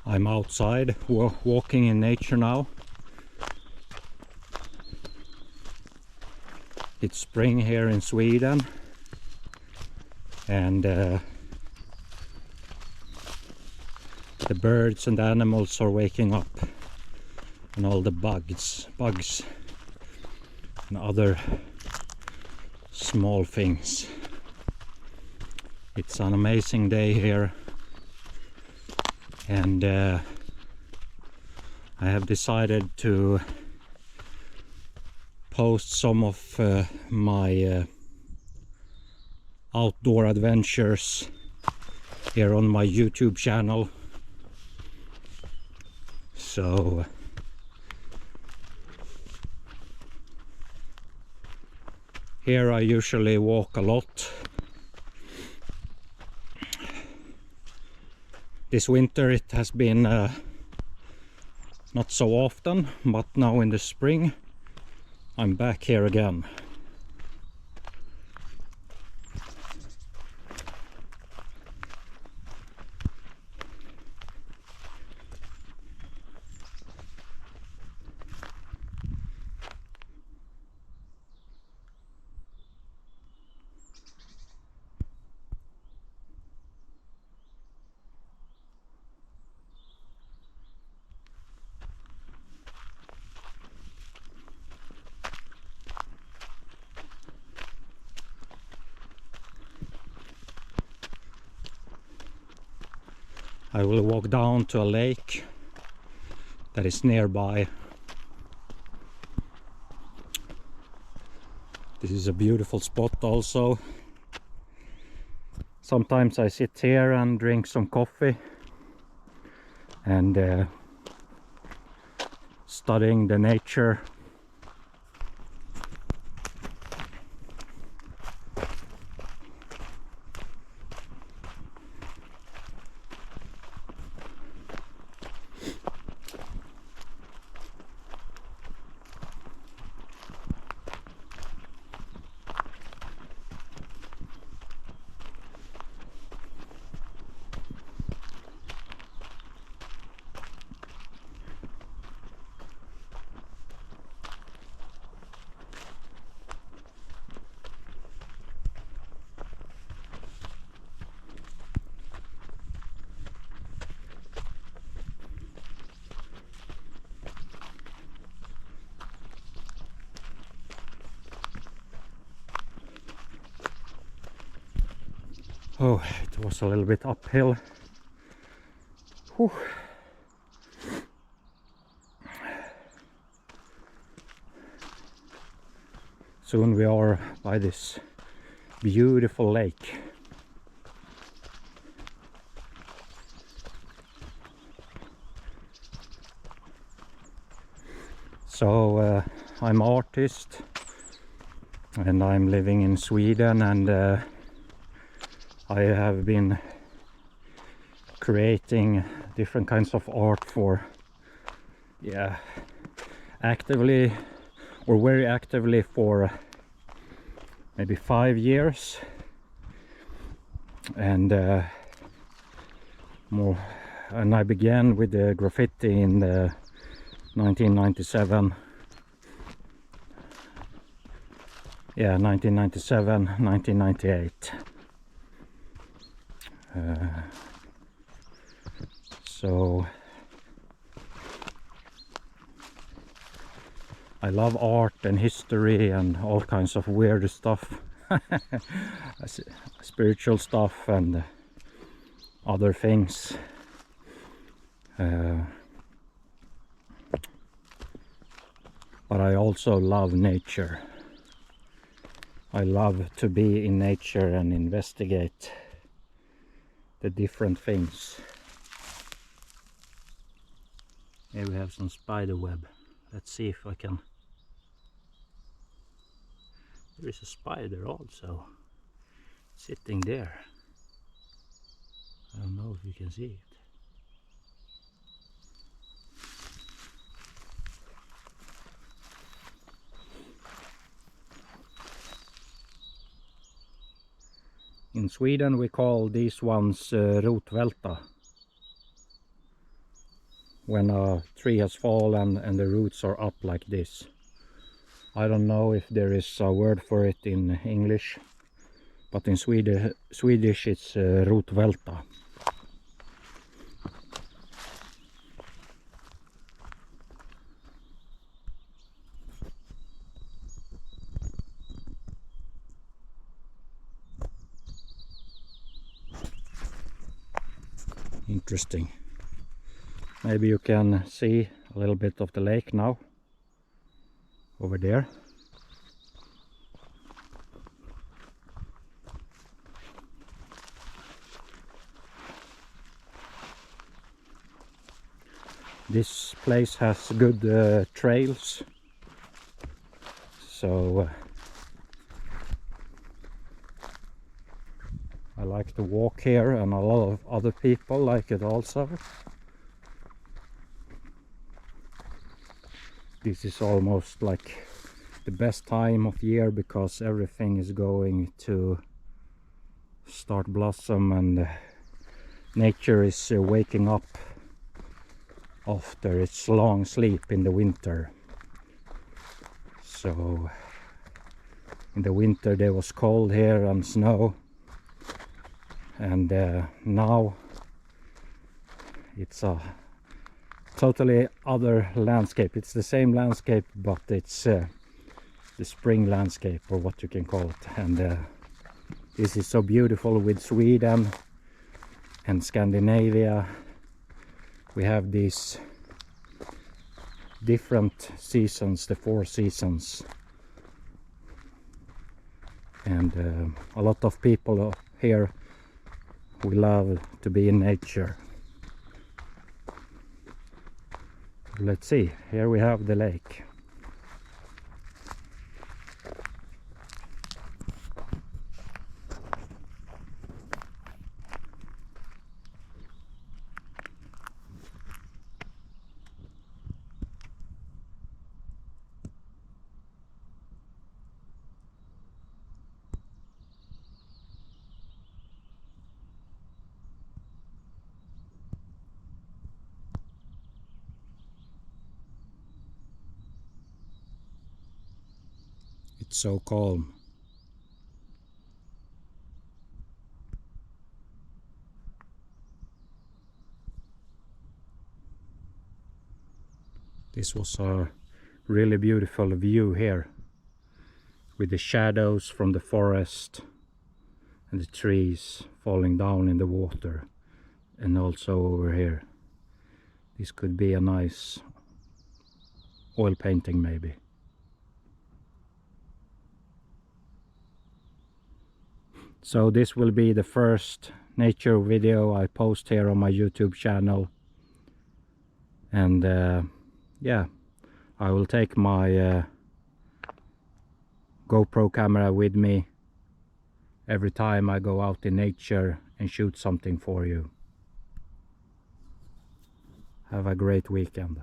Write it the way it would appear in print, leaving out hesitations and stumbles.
I'm outside walking in nature now. It's spring here in Sweden, and the birds and animals are waking up, and all the bugs and other small things. It's an amazing day here, and I have decided to post some of my outdoor adventures here on my YouTube channel. So here I usually walk a lot. This winter it has been not so often, but now in the spring I'm back here again. I will walk down to a lake that is nearby. This is a beautiful spot also. Sometimes I sit here and drink some coffee and studying the nature. Oh, it was a little bit uphill. Whew. Soon we are by this beautiful lake. So I'm an artist and I'm living in Sweden, and I have been creating different kinds of art for, actively or very actively for maybe 5 years, and I began with the graffiti in the 1997. 1997, 1998. So I love art and history and all kinds of weird stuff, spiritual stuff and other things. But I also love nature. I love to be in nature and investigate the different things. Here we have some spider web. Let's see if I can. There is a spider also sitting there. I don't know if you can see it. In Sweden we call these ones rotvälta. when a tree has fallen and the roots are up like this. I don't know if there is a word for it in English, but in Swedish it's rotvälta. Interesting. Maybe you can see a little bit of the lake now over there. This place has good trails, so I like to walk here, and a lot of other people like it also. This is almost like the best time of year because everything is going to start blossom and nature is waking up after its long sleep in the winter. So in the winter there was cold here and snow, and now it's a totally other landscape. It's the same landscape, but it's the spring landscape, or what you can call it. And this is so beautiful with Sweden and Scandinavia. We have these different seasons, the 4 seasons, and a lot of people here, we love to be in nature. Let's see, here we have the lake. It's so calm. This was a really beautiful view here, with the shadows from the forest and the trees falling down in the water, and also over here. This could be a nice oil painting maybe. So this will be the first nature video I post here on my YouTube channel, and yeah, I will take my GoPro camera with me every time I go out in nature and shoot something for you. Have a great weekend.